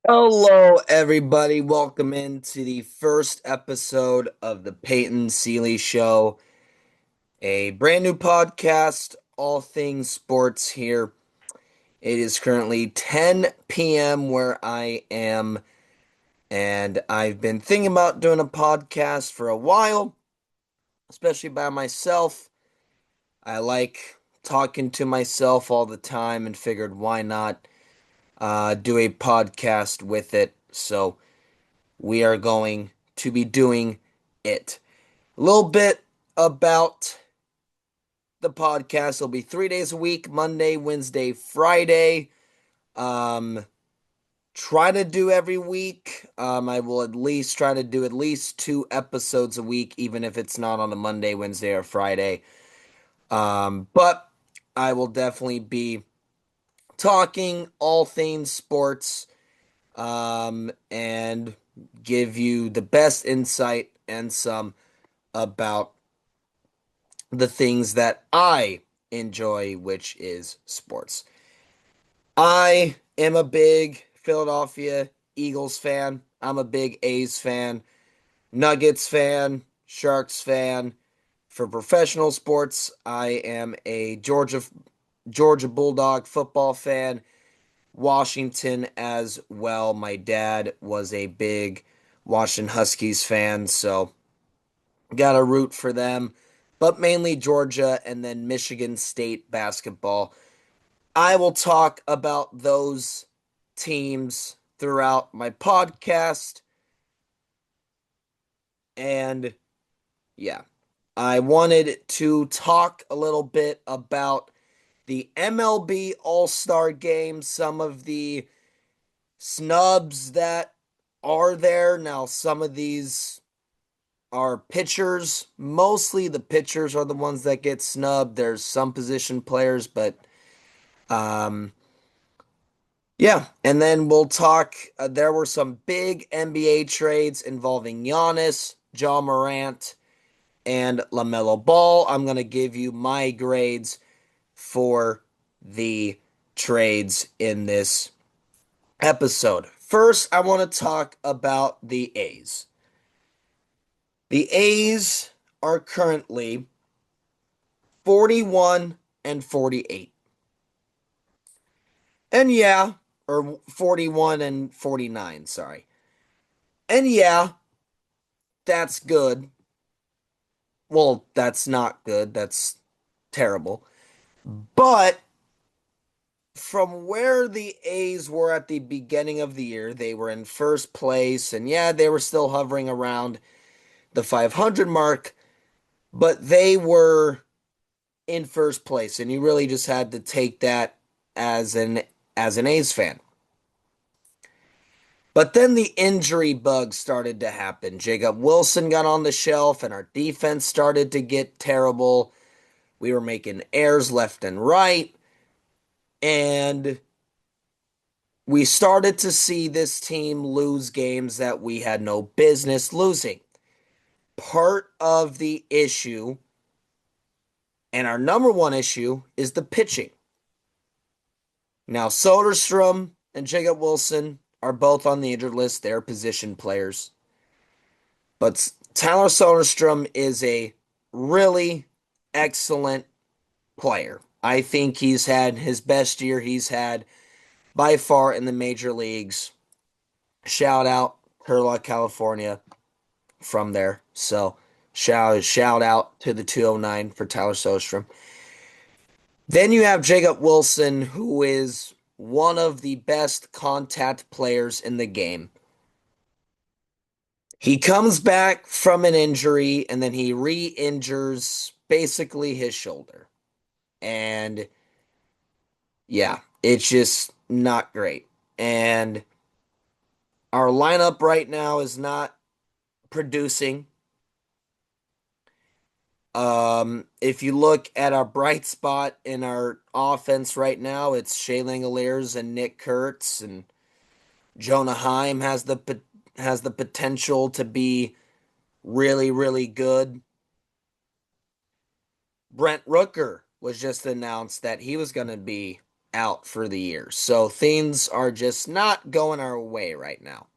Hello, everybody. Welcome into the first episode of the Peyton Selee Show, a brand new podcast, all things sports here. It is currently 10 p.m. where I am, and I've been thinking about doing a podcast for a while, especially by myself. I like talking to myself all the time and figured why not do a podcast with it. So, we are going to be doing it. A little bit about the podcast. It'll be 3 days a week, Monday, Wednesday, Friday. Um, try to do every week. I will at least try to do at least 2 episodes a week, even if it's not on a Monday, Wednesday, or Friday. But I will definitely be talking all things sports, and give you the best insight and some about the things that I enjoy, which is sports. I am a big Philadelphia Eagles fan. I'm a big A's fan, Nuggets fan, Sharks fan. For professional sports, I am a Georgia Bulldog football fan, Washington as well. My dad was a big Washington Huskies fan, so gotta root for them, but mainly Georgia and then Michigan State basketball. I will talk about those teams throughout my podcast. And yeah, I wanted to talk a little bit about the MLB All Star game, some of the snubs that are there. Now, some of these are pitchers. Mostly the pitchers are the ones that get snubbed. There's some position players, but um, yeah. And then we'll talk. There were some big NBA trades involving Giannis, John Morant, and LaMelo Ball. I'm going to give you my grades for the trades in this episode. First, I want to talk about the A's. The A's are currently 41 and 48. And yeah, or 41 and 49, sorry. And yeah, that's good. Well, that's not good. That's terrible. But from where the A's were at the beginning of the year, they were in first place. And yeah, they were still hovering around the 500 mark, but they were in first place. And you really just had to take that as an A's fan. But then the injury bug started to happen. Jacob Wilson got on the shelf, and our defense started to get terrible. We were making errors left and right. And we started to see this team lose games that we had no business losing. Part of the issue, and our number one issue, is the pitching. Now, Soderstrom and Jacob Wilson are both on the injured list. They're position players. But Tyler Soderstrom is a really excellent player. I think he's had his best year he's had by far in the major leagues. Shout out Turlock, California from there. So shout out to the 209 for Tyler Soderstrom. Then you have Jacob Wilson, who is one of the best contact players in the game. He comes back from an injury and then he re-injures basically his shoulder. And yeah, it's just not great. And our lineup right now is not producing. If you look at our bright spot in our offense right now, it's Shea Langoliers and Nick Kurtz, and Jonah Heim has the potential to be really, really good. Brent Rooker was just announced that he was going to be out for the year. So things are just not going our way right now.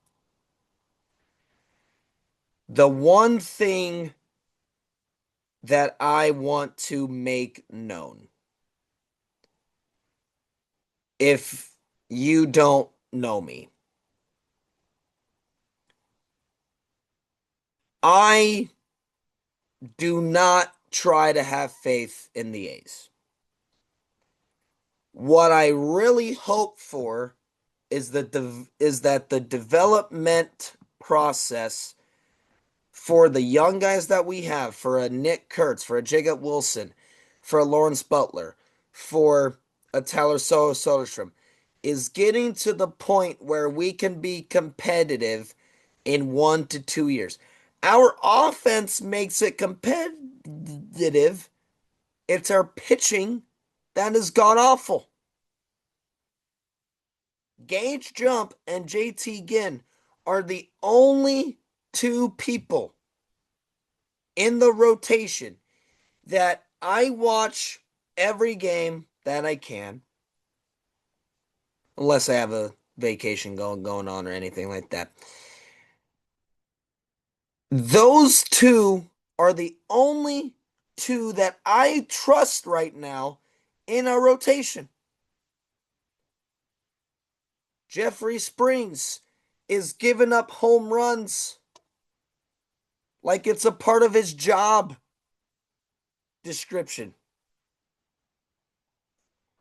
The one thing that I want to make known, if you don't know me, I do not try to have faith in the A's. What I really hope for is that the development process for the young guys that we have, for a Nick Kurtz, for a Jacob Wilson, for a Lawrence Butler, for a Tyler Soderstrom, is getting to the point where we can be competitive in 1 to 2 years. Our offense makes it competitive. It's our pitching that has gone awful. Gage Jump and JT Ginn are the only two people in the rotation that I watch every game that I can, unless I have a vacation going on or anything like that. Those two are the only two that I trust right now in our rotation. Jeffrey Springs is giving up home runs like it's a part of his job description.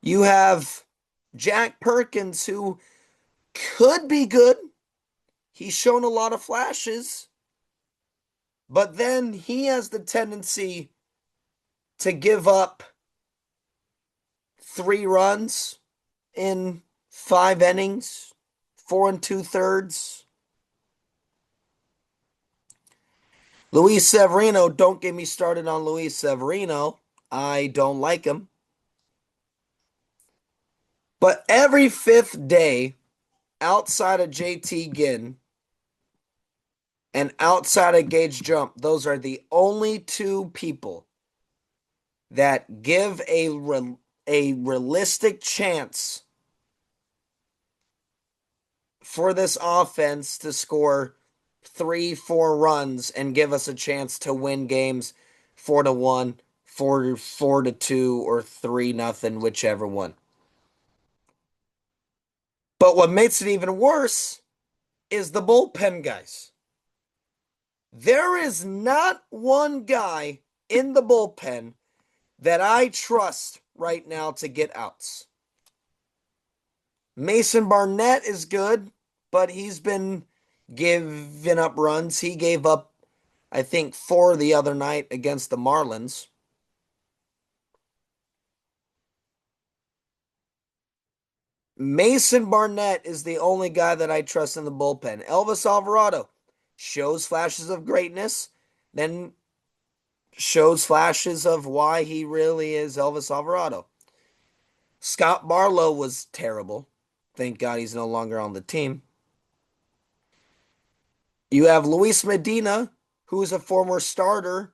You have Jack Perkins, who could be good. He's shown a lot of flashes, but then he has the tendency to give up 3 runs in 5 innings, 4 2/3. Luis Severino, don't get me started on Luis Severino. I don't like him. But every fifth day, outside of JT Ginn and outside of Gage Jump, those are the only two people that give a realistic chance for this offense to score 3, 4 runs and give us a chance to win games 4-1, 4-2, or 3-0, whichever one. But what makes it even worse is the bullpen guys. There is not one guy in the bullpen that I trust right now to get outs. Mason Barnett is good, but he's been giving up runs. He gave up, I think, 4 the other night against the Marlins. Mason Barnett is the only guy that I trust in the bullpen. Elvis Alvarado shows flashes of greatness, then shows flashes of why he really is Elvis Alvarado. Scott Barlow was terrible. Thank God he's no longer on the team. You have Luis Medina, who's a former starter,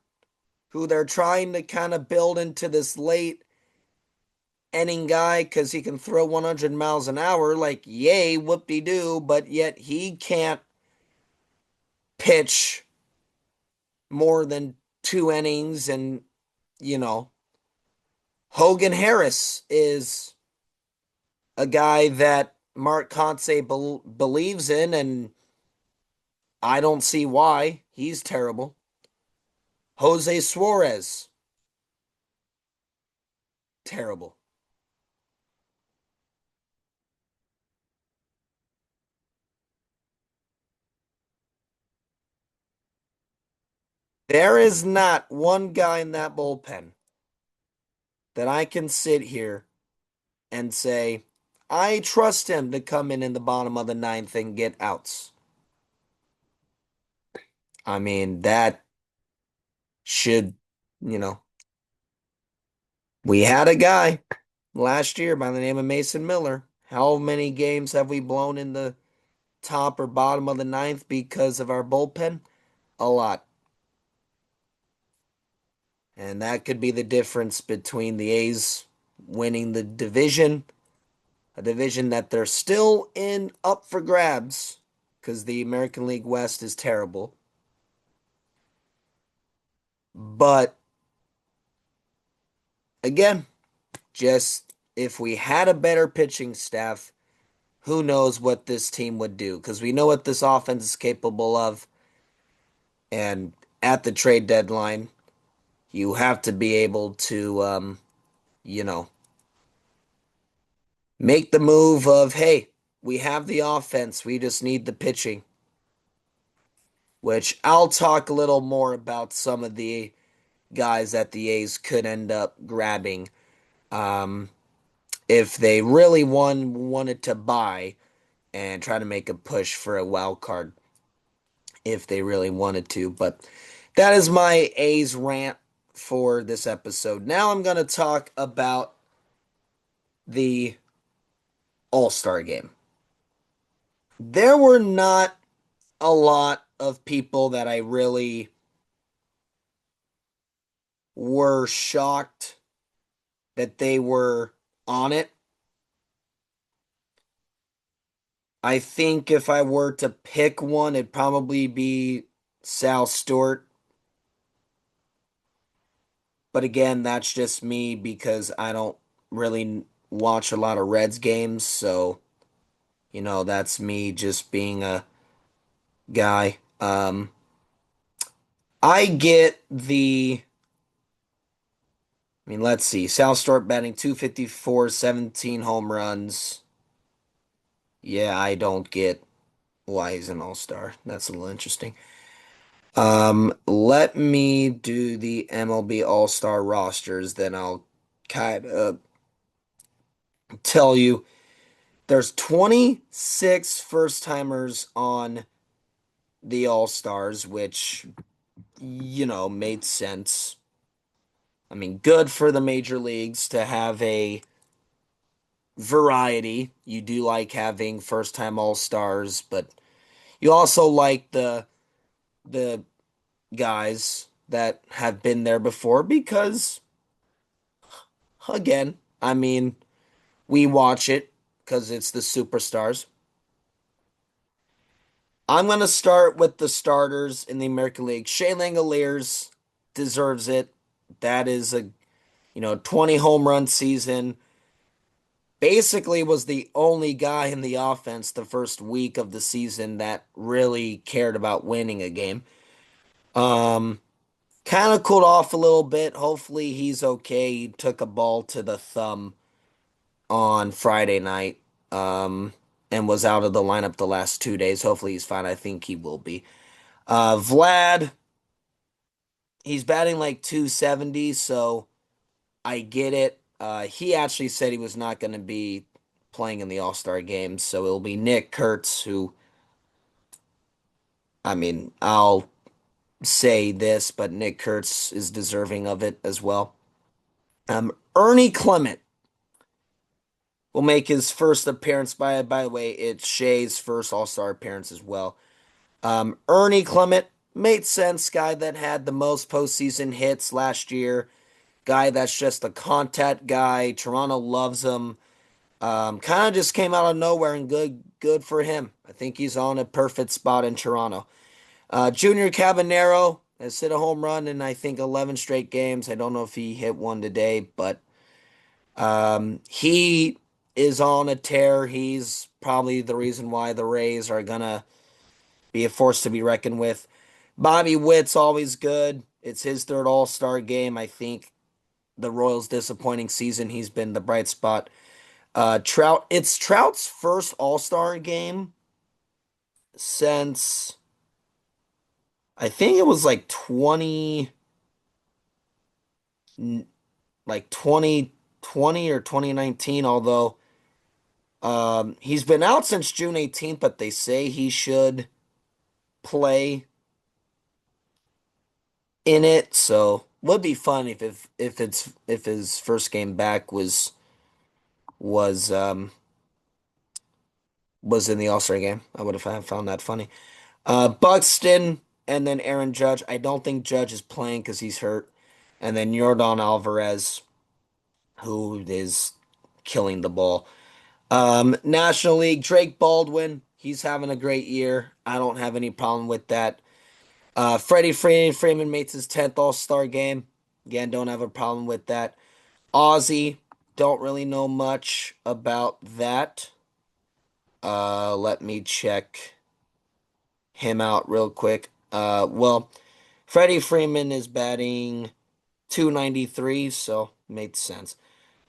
who they're trying to kind of build into this late inning guy because he can throw 100 miles an hour. Like, yay, whoop-de-doo, but yet he can't pitch more than 2 innings. And, Hogan Harris is a guy that Mark Kotsay believes in, and I don't see why. He's terrible. Jose Suarez, terrible. There is not one guy in that bullpen that I can sit here and say, I trust him to come in the bottom of the ninth and get outs. I mean, that should, you know, we had a guy last year by the name of Mason Miller. How many games have we blown in the top or bottom of the ninth because of our bullpen? A lot. And that could be the difference between the A's winning the division a division that they're still in up for grabs because the American League West is terrible. But again, just if we had a better pitching staff, who knows what this team would do? Because we know what this offense is capable of. And at the trade deadline, you have to be able to, you know, make the move of, hey, we have the offense, we just need the pitching, which I'll talk a little more about some of the guys that the A's could end up grabbing um, if they really wanted to buy and try to make a push for a wild card if they really wanted to. But that is my A's rant for this episode. Now I'm going to talk about the All-Star game. There were not a lot of people that I really were shocked that they were on it. I think if I were to pick one, it'd probably be Sal Stewart. But again, that's just me because I don't really watch a lot of Reds games. So, that's me just being a guy. I get let's see. Sal Stewart batting 254, 17 home runs. Yeah, I don't get why he's an all-star. That's a little interesting. Let me do the MLB All-Star rosters, then I'll kind of tell you. There's 26 first-timers on the All-Stars, which, made sense. I mean, good for the major leagues to have a variety. You do like having first-time All-Stars, but you also like the guys that have been there before because, again, we watch it because it's the superstars. I'm going to start with the starters in the American League. Shea Langoliers deserves it. That is a 20 home run season. Basically was the only guy in the offense the first week of the season that really cared about winning a game. Um, Kind of cooled off a little bit. Hopefully he's okay. He took a ball to the thumb on Friday night, and was out of the lineup the last 2 days. Hopefully he's fine. I think he will be. Vlad, he's batting like 270, so I get it. He actually said he was not going to be playing in the All-Star game, so it'll be Nick Kurtz, who, I'll say this, but Nick Kurtz is deserving of it as well. Ernie Clement will make his first appearance. By the way, it's Shea's first All-Star appearance as well. Ernie Clement made sense. Guy that had the most postseason hits last year. Guy that's just a contact guy. Toronto loves him. Kind of just came out of nowhere and good for him. I think he's on a perfect spot in Toronto. Junior Cabanero has hit a home run in I think 11 straight games. I don't know if he hit one today, but he is on a tear. He's probably the reason why the Rays are gonna be a force to be reckoned with. Bobby Witt's always good. It's his third All-Star game. I think the Royals' disappointing season, he's been the bright spot. It's Trout's first All-Star game since I think it was like 2020 or 2019, although he's been out since June 18th, but they say he should play in it, so would be fun if his first game back was um was in the All-Star game. I would have found that funny. Buxton and then Aaron Judge. I don't think Judge is playing because he's hurt. And then Yordan Alvarez, who is killing the ball. National League, Drake Baldwin, he's having a great year. I don't have any problem with that. Freddie Freeman makes his 10th All-Star game. Again, don't have a problem with that. Ozzy, don't really know much about that. Let me check him out real quick. Well, Freddie Freeman is batting 293, so makes sense.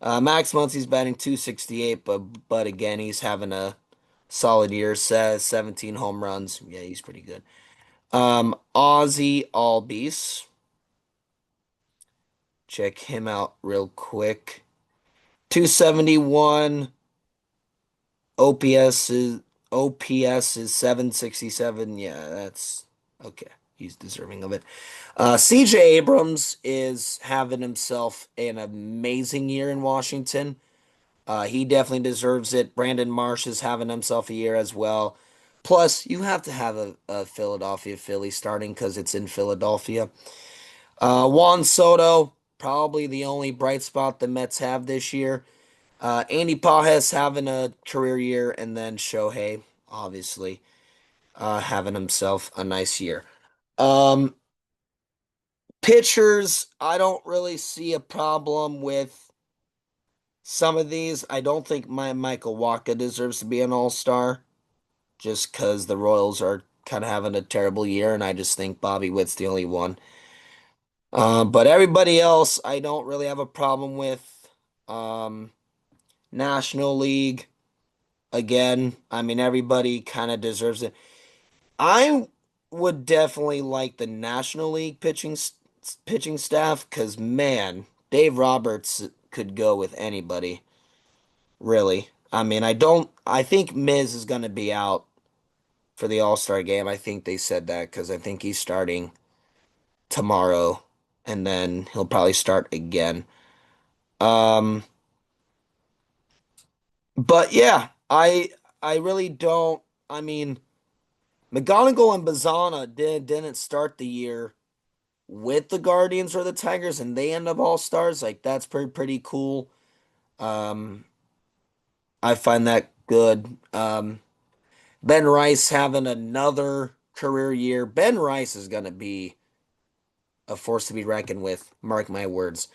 Max Muncy's batting 268, but again, he's having a solid year. Says 17 home runs. Yeah, he's pretty good. Ozzy Albies. Check him out real quick. 271. OPS is OPS is 767. Yeah, that's okay. He's deserving of it. CJ Abrams is having himself an amazing year in Washington. He definitely deserves it. Brandon Marsh is having himself a year as well. Plus, you have to have a Philadelphia Philly starting because it's in Philadelphia. Juan Soto, probably the only bright spot the Mets have this year. Andy Pages having a career year, and then Shohei, obviously, having himself a nice year. Um, Pitchers, I don't really see a problem with some of these. I don't think my Michael Wacha deserves to be an all-star just because the Royals are kind of having a terrible year, and I just think Bobby Witt's the only one. But everybody else, I don't really have a problem with. Um, National League, again, I mean, everybody kind of deserves it. I would definitely like the National League pitching staff because, man, Dave Roberts could go with anybody, really. I mean, I think Miz is going to be out for the All-Star game. I think they said that because I think he's starting tomorrow and then he'll probably start again. Um, but yeah, I really don't. I mean, McGonagall and Bazana didn't start the year with the Guardians or the Tigers, and they end up all stars. Like that's pretty cool. Um, I find that good. Ben Rice having another career year. Ben Rice is gonna be a force to be reckoned with. Mark my words.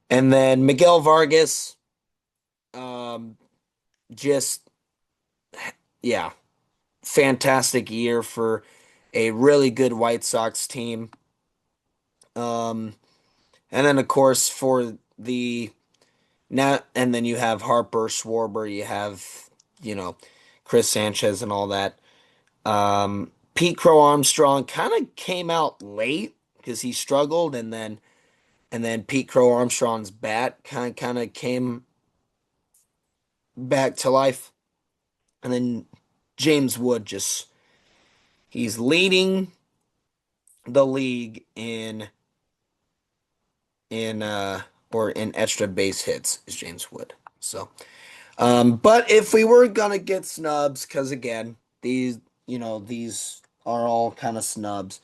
And then Miguel Vargas, um, just yeah, fantastic year for a really good White Sox team. Um, and then of course for the now, and then you have Harper, Schwarber, you have Chris Sanchez and all that. Pete Crow Armstrong kind of came out late because he struggled, and then Pete Crow Armstrong's bat kind of came back to life, and then James Wood just he's leading the league in or in extra base hits is James Wood. So, but if we were gonna get snubs, because again, these are all kind of snubs.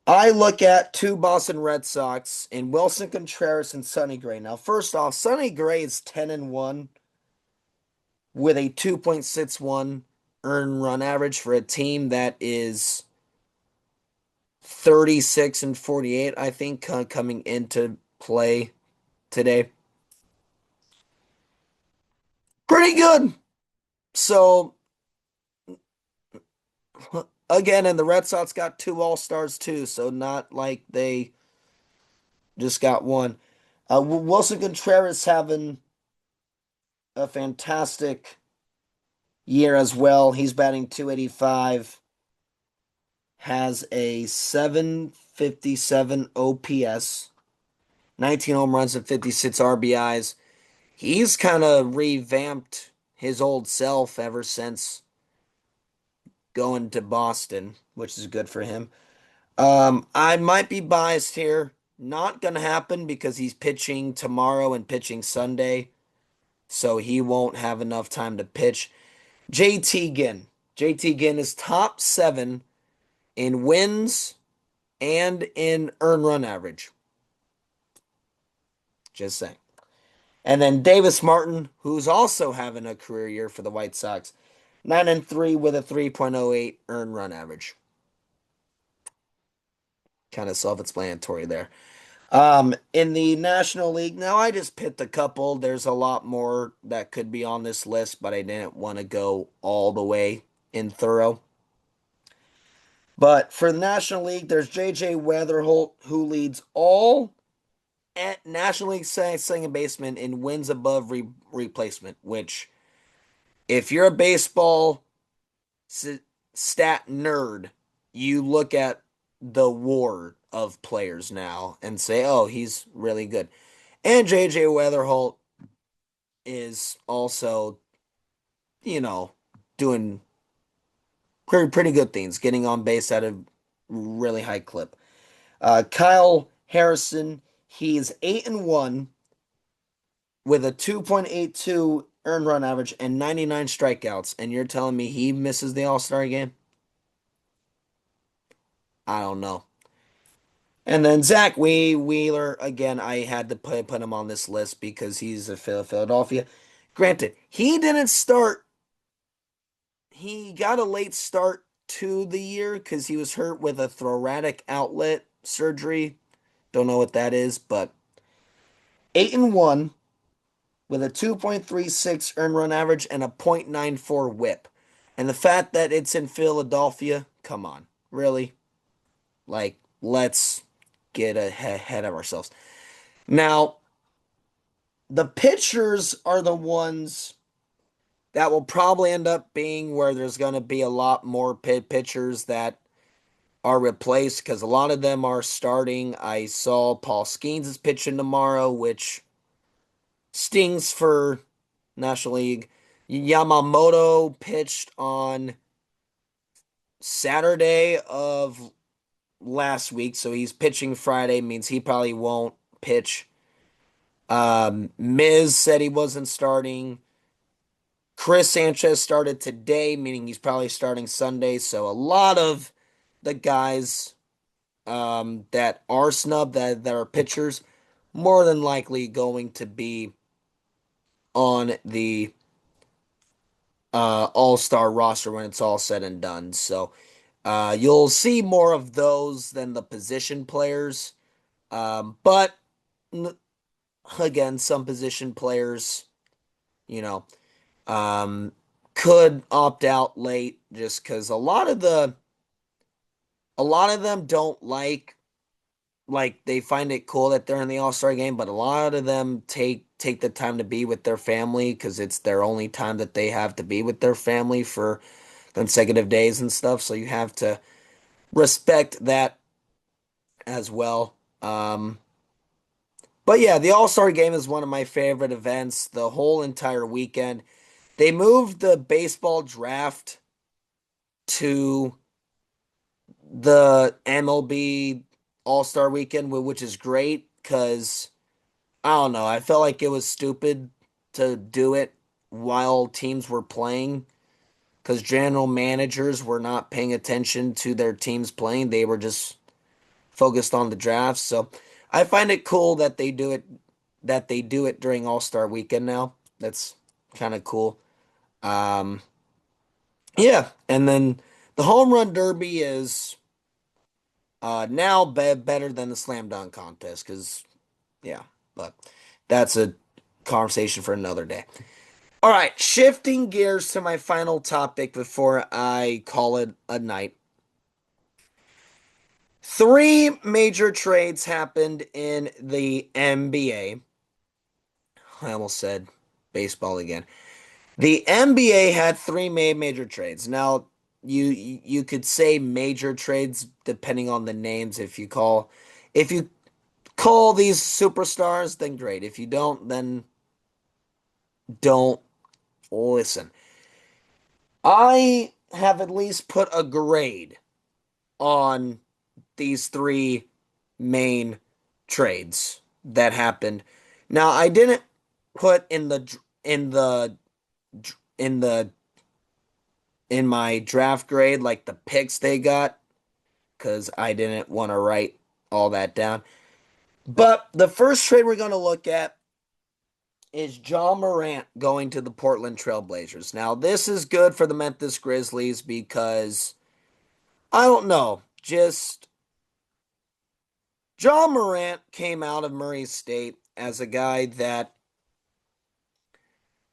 I look at two Boston Red Sox in Wilson Contreras and Sonny Gray. Now, first off, Sonny Gray is 10-1 with a 2.61 earned run average for a team that is 36 and 48, I think, coming into play today. Pretty good. So, again, and the Red Sox got two All-Stars too, so not like they just got one. Wilson Contreras having a fantastic year as well. He's batting 285, has a 757 OPS, 19 home runs and 56 RBIs. He's kind of revamped his old self ever since going to Boston, which is good for him. I might be biased here. Not going to happen because he's pitching tomorrow and pitching Sunday, so he won't have enough time to pitch. JT Ginn. JT Ginn is top seven in wins and in earned run average. Just saying. And then Davis Martin, who's also having a career year for the White Sox, 9-3 with a 3.08 earned run average. Kind of self-explanatory there. In the National League, now I just picked a couple. There's a lot more that could be on this list, but I didn't want to go all the way in thorough. But for the National League, there's J.J. Weatherholt, who leads all at National League second baseman in wins above replacement, which, if you're a baseball stat nerd, you look at the war of players now and say, oh, he's really good. And J.J. Weatherholt is also, you know, doing pretty good things, getting on base at a really high clip. Kyle Harrison, he's 8-1 with a 2.82 earned run average and 99 strikeouts, and you're telling me he misses the All-Star game? I don't know. And then Zach Wheeler, again, I had to put him on this list because he's a Philadelphia. Granted, he got a late start to the year because he was hurt with a thoracic outlet surgery. Don't know what that is, but 8-1 with a 2.36 earned run average and a .94 whip. And the fact that it's in Philadelphia, come on, really? Like, let's get ahead of ourselves. Now, the pitchers are the ones that will probably end up being where there's going to be a lot more pitchers that are replaced because a lot of them are starting. I saw Paul Skeens is pitching tomorrow, which stings for National League. Yamamoto pitched on Saturday of last week, so he's pitching Friday, means he probably won't pitch. Miz said he wasn't starting. Chris Sanchez started today, meaning he's probably starting Sunday. So a lot of the guys that are snubbed, that are pitchers, more than likely going to be on the all-star roster when it's all said and done. So you'll see more of those than the position players. But again, some position players, you know, um, could opt out late just because a lot of them don't like they find it cool that they're in the All-Star game, but a lot of them take the time to be with their family because it's their only time that they have to be with their family for consecutive days and stuff. So you have to respect that as well. But yeah, the All-Star game is one of my favorite events the whole entire weekend. They moved the baseball draft to the MLB All-Star weekend, which is great because I don't know. I felt like it was stupid to do it while teams were playing because general managers were not paying attention to their teams playing. They were just focused on the drafts. So I find it cool that they do it during All-Star weekend now. That's kind of cool. Um, yeah, and then the home run derby is now better than the slam dunk contest because yeah, but that's a conversation for another day. All right, shifting gears to my final topic before I call it a night. Three major trades happened in the NBA. I almost said baseball again. The NBA had three major trades. Now, you could say major trades depending on the names. If you call these superstars, then great. If you don't, then don't listen. I have at least put a grade on these three main trades that happened. Now, I didn't put in the in my draft grade like the picks they got because I didn't want to write all that down. But the first trade we're going to look at is John Morant going to the Portland Trail Blazers. Now, this is good for the Memphis Grizzlies because I don't know, just John Morant came out of Murray State as a guy that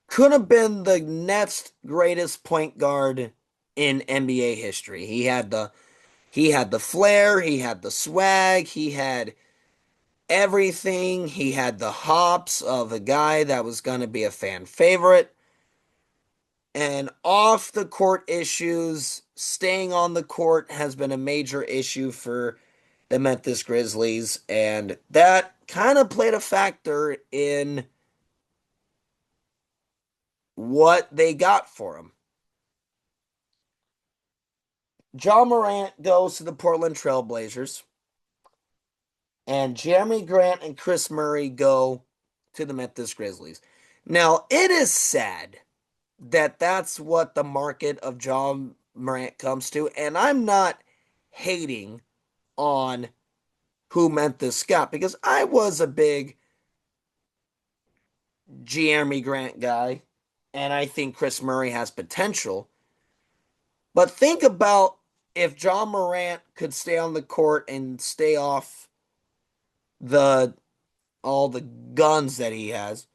could have been the next greatest point guard in NBA history. He had the flair, he had the swag, he had everything. He had the hops of a guy that was going to be a fan favorite. And off the court issues, staying on the court has been a major issue for the Memphis Grizzlies. And that kind of played a factor in what they got for him. John Morant goes to the Portland Trail Blazers, and Jeremy Grant and Chris Murray go to the Memphis Grizzlies. Now, it is sad that that's what the market of John Morant comes to, and I'm not hating on who Memphis got because I was a big Jeremy Grant guy, and I think Chris Murray has potential. But think about if John Morant could stay on the court and stay off the all the guns that he has.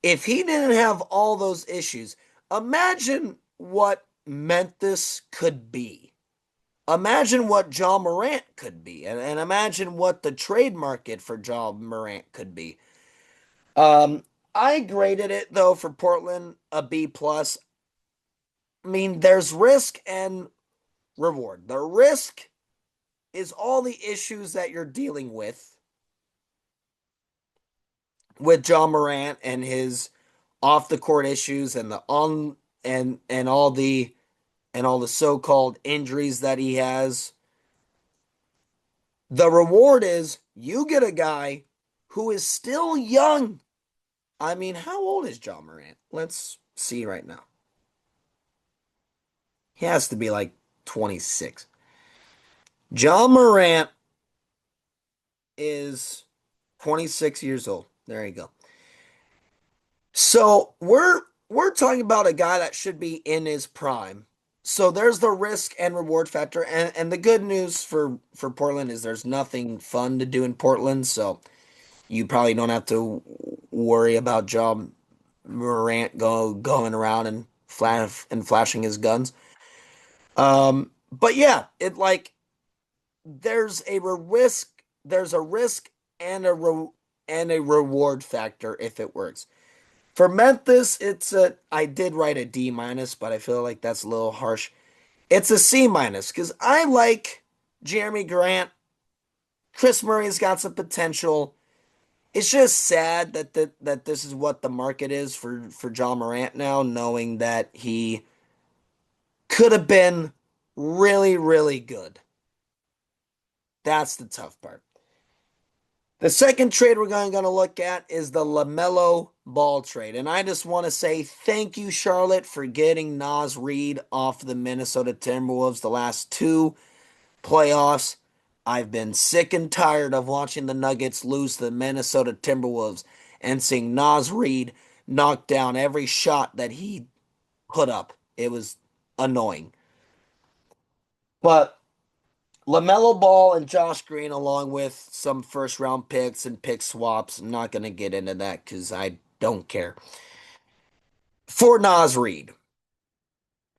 If he didn't have all those issues, imagine what Memphis could be. Imagine what John Morant could be. And imagine what the trade market for John Morant could be. I graded it though for Portland a B plus. I mean, there's risk and reward. The risk is all the issues that you're dealing with John Morant and his off the court issues and the on and all the so-called injuries that he has. The reward is you get a guy who is still young. I mean, how old is John Morant? Let's see right now. He has to be like 26. John Morant is 26 years old. There you go. So we're talking about a guy that should be in his prime. So there's the risk and reward factor. And the good news for Portland is there's nothing fun to do in Portland. So you probably don't have to worry about John Morant going around and flashing his guns. But yeah, it like there's a risk and a reward factor if it works. For Memphis, I did write a D minus, but I feel like that's a little harsh. It's a C minus because I like Jeremy Grant. Chris Murray's got some potential. It's just sad that this is what the market is for John Morant now, knowing that he could have been really, really good. That's the tough part. The second trade we're going to look at is the LaMelo Ball trade. And I just want to say thank you, Charlotte, for getting Naz Reid off the Minnesota Timberwolves the last two playoffs. I've been sick and tired of watching the Nuggets lose to the Minnesota Timberwolves and seeing Naz Reid knock down every shot that he put up. It was annoying. But LaMelo Ball and Josh Green, along with some first round picks and pick swaps. I'm not going to get into that because I don't care. For Naz Reid.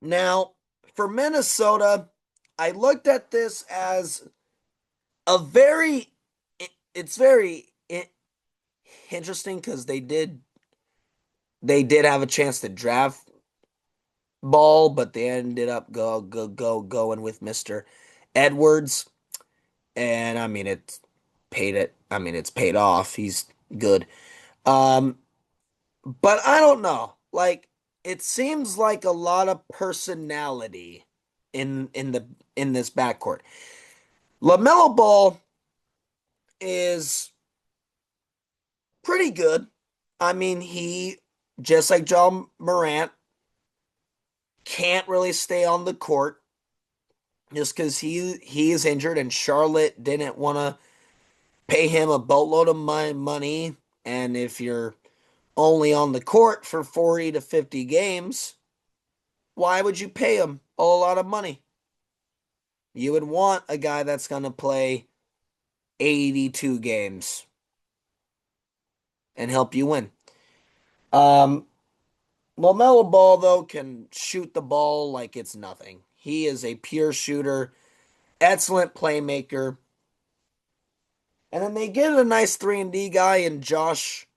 Now, for Minnesota, I looked at this as a it's very interesting because they did have a chance to draft Ball, but they ended up going with Mr. Edwards. And I mean it's paid off. He's good. Um, but I don't know. Like it seems like a lot of personality in this backcourt. LaMelo Ball is pretty good. I mean, he just like John Morant can't really stay on the court just because he is injured and Charlotte didn't want to pay him a boatload of money. And if you're only on the court for 40 to 50 games, why would you pay him a lot of money? You would want a guy that's going to play 82 games and help you win. Um, LaMelo Ball, though, can shoot the ball like it's nothing. He is a pure shooter, excellent playmaker. And then they get a nice 3-and-D guy in Josh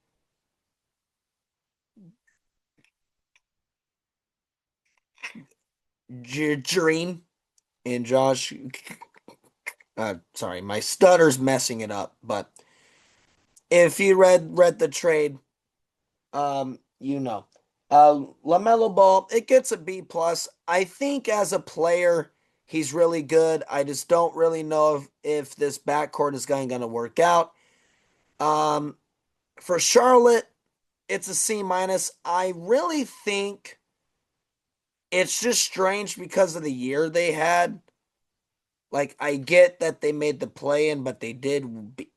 Green. And Josh, sorry, my stutter's messing it up. But if you read the trade, you know. LaMelo Ball, it gets a B plus. I think as a player, he's really good. I just don't really know if this backcourt is going to work out. Um, for Charlotte, it's a C minus. I really think it's just strange because of the year they had. Like, I get that they made the play in, but they did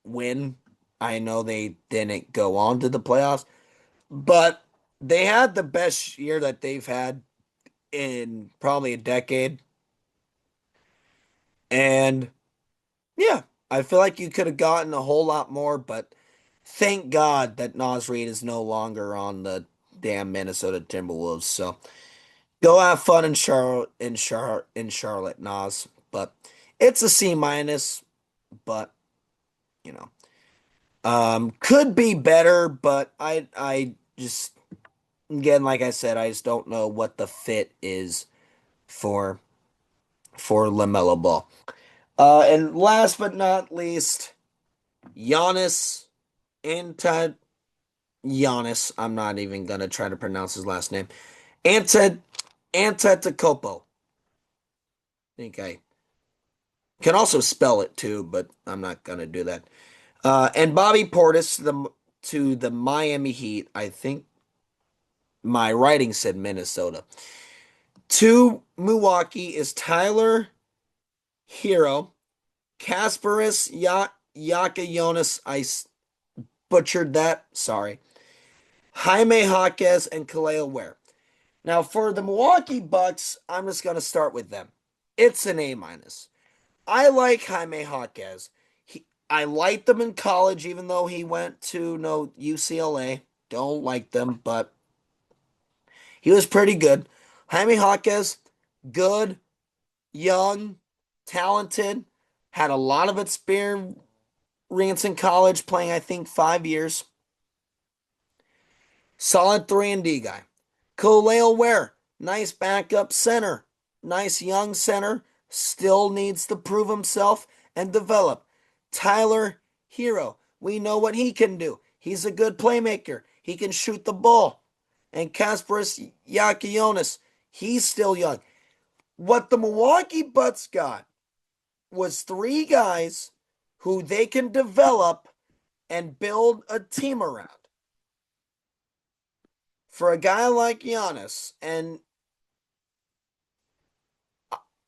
win. I know they didn't go on to the playoffs, but they had the best year that they've had in probably a decade. And yeah, I feel like you could have gotten a whole lot more, but thank God that Nas Reed is no longer on the damn Minnesota Timberwolves. So go have fun in Charlotte, Nas. But it's a C minus, but you know. Could be better, but I just again, like I said, I just don't know what the fit is for LaMelo Ball. And last but not least, Giannis Ante Giannis. I'm not even gonna try to pronounce his last name. Ante Antetokounmpo. I think I can also spell it too, but I'm not gonna do that. And Bobby Portis to the Miami Heat. I think my writing said Minnesota. To Milwaukee is Tyler Hero, Kasparis Yakayonis. Butchered that. Sorry. Jaime Jaquez and Kaleo Ware. Now for the Milwaukee Bucks, I'm just gonna start with them. It's an A minus. I like Jaime Jaquez. I liked him in college, even though he went to no UCLA. Don't like them, but he was pretty good. Jaime Jaquez, good, young, talented, had a lot of experience in college, playing I think 5 years. Solid 3-and-D guy. Kaleo Ware, nice backup center. Nice young center. Still needs to prove himself and develop. Tyler Hero, we know what he can do. He's a good playmaker. He can shoot the ball. And Kasparis Yakionis, he's still young. What the Milwaukee Bucks got was three guys who they can develop and build a team around. For a guy like Giannis, and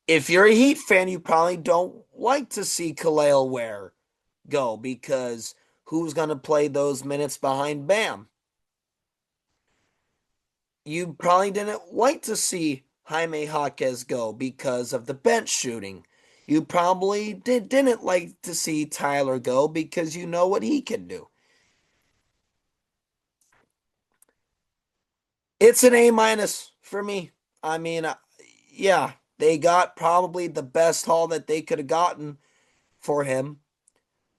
if you're a Heat fan, you probably don't like to see Kaleo Ware go because who's going to play those minutes behind Bam? You probably didn't like to see Jaime Jaquez go because of the bench shooting. You probably didn't like to see Tyler go because you know what he can do. It's an A minus for me. I mean, yeah, they got probably the best haul that they could have gotten for him.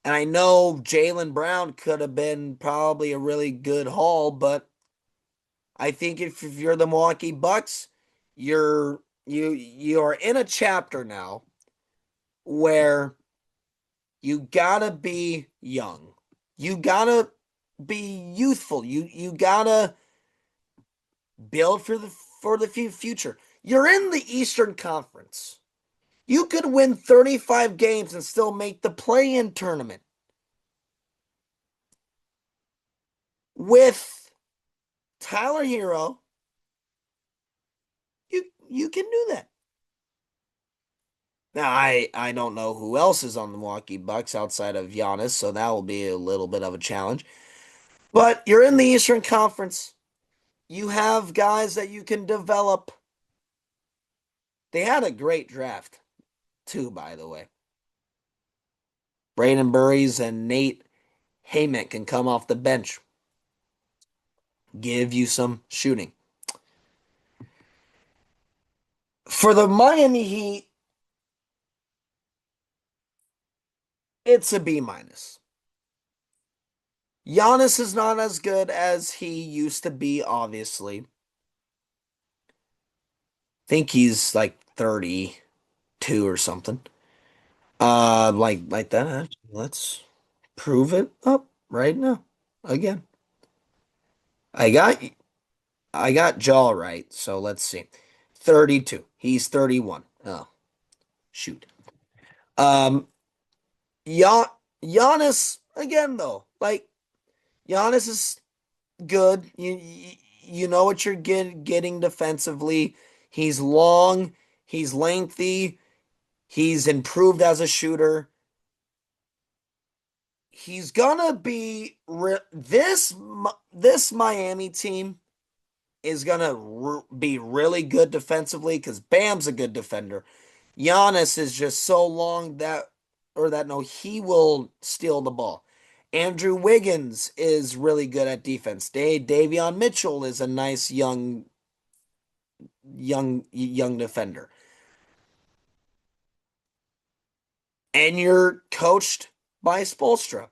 And I know Jaylen Brown could have been probably a really good haul, but I think if you're the Milwaukee Bucks, you're in a chapter now where you gotta be young. You gotta be youthful. You gotta build for the future. You're in the Eastern Conference. You could win 35 games and still make the play-in tournament with Tyler Hero. You can do that. Now I don't know who else is on the Milwaukee Bucks outside of Giannis, so that will be a little bit of a challenge. But you're in the Eastern Conference. You have guys that you can develop. They had a great draft, too, by the way. Braden Burries and Nate Hayment can come off the bench, give you some shooting. For the Miami Heat, it's a B minus. Giannis is not as good as he used to be, obviously. Think he's like 32 or something. Like that. Let's prove it up right now. Again. I got I got Jaw right, so let's see. 32. He's 31. Oh, shoot. Um Gian Giannis again though. Like Giannis is good. You know what you're getting defensively. He's long, he's lengthy, he's improved as a shooter. He's gonna be this Miami team is gonna be really good defensively because Bam's a good defender. Giannis is just so long that no, he will steal the ball. Andrew Wiggins is really good at defense. Davion Mitchell is a nice young defender. And you're coached by Spoelstra.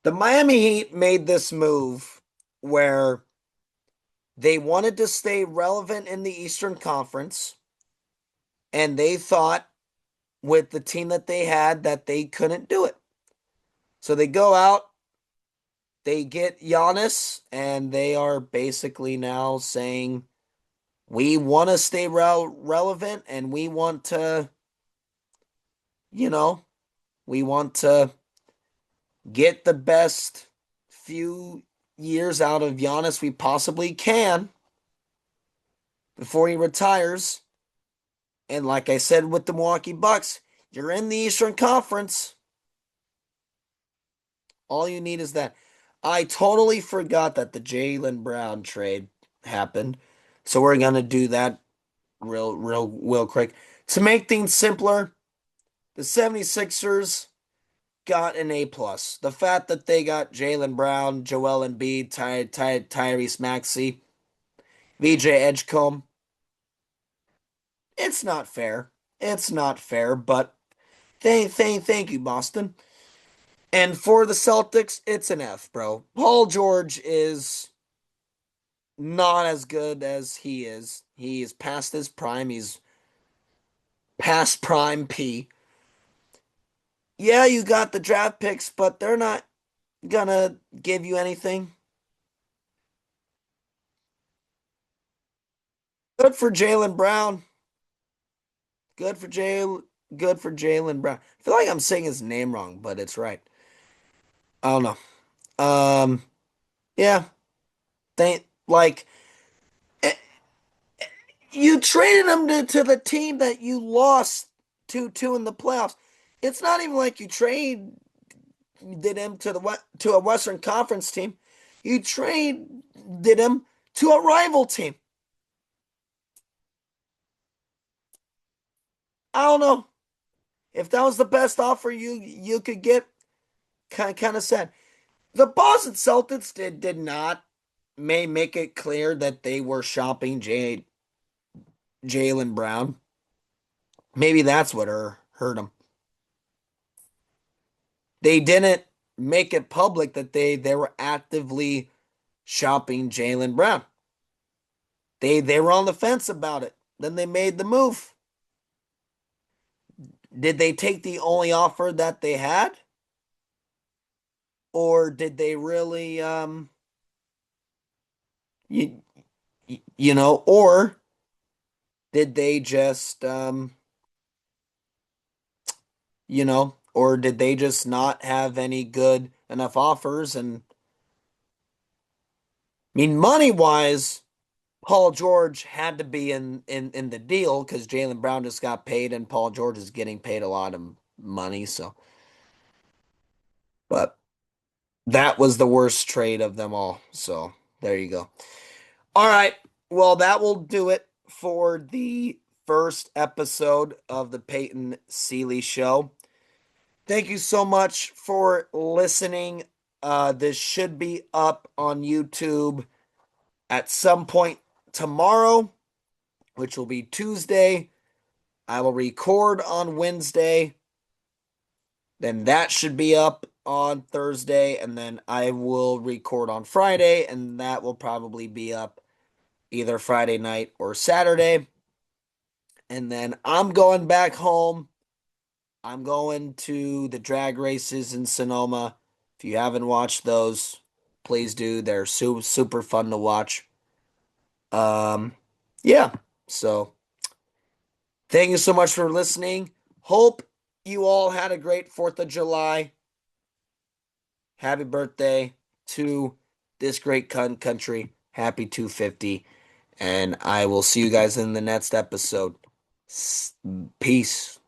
The Miami Heat made this move where they wanted to stay relevant in the Eastern Conference, and they thought with the team that they had that they couldn't do it. So they go out, they get Giannis, and they are basically now saying, we want to stay relevant and we want to, you know, we want to get the best few years out of Giannis we possibly can before he retires. And like I said with the Milwaukee Bucks, you're in the Eastern Conference. All you need is that. I totally forgot that the Jaylen Brown trade happened. So we're going to do that real quick. To make things simpler, the 76ers got an A plus. The fact that they got Jaylen Brown, Joel Embiid, Tyrese Maxey, VJ Edgecombe, it's not fair. It's not fair, but thank you, Boston. And for the Celtics, it's an F, bro. Paul George is not as good as he is. He is past his prime. He's past prime P. Yeah, you got the draft picks, but they're not gonna give you anything. Good for Jaylen Brown. Good for Good for Jaylen Brown. I feel like I'm saying his name wrong, but it's right. I don't know. Yeah. They like eh, you traded him to the team that you lost to in the playoffs. It's not even like you traded him to a Western Conference team. You traded him to a rival team. I don't know if that was the best offer you could get. Kind of sad. The Boston Celtics did not may make it clear that they were shopping Jaylen Brown. Maybe that's what hurt him. They didn't make it public that they were actively shopping Jaylen Brown. They were on the fence about it. Then they made the move. Did they take the only offer that they had? Or did they really you, or did they just or did they just not have any good enough offers? And I mean, money wise, Paul George had to be in the deal because Jaylen Brown just got paid and Paul George is getting paid a lot of money. So, but That was the worst trade of them all. So there you go. All right. Well, that will do it for the first episode of the Peyton Selee Show. Thank you so much for listening. This should be up on YouTube at some point tomorrow, which will be Tuesday. I will record on Wednesday. Then that should be up on Thursday. And then I will record on Friday. And that will probably be up either Friday night or Saturday. And then I'm going back home. I'm going to the drag races in Sonoma. If you haven't watched those, please do. They're super fun to watch. Um, yeah. So thank you so much for listening. Hope you all had a great 4th of July. Happy birthday to this great country. Happy 250. And I will see you guys in the next episode. Peace.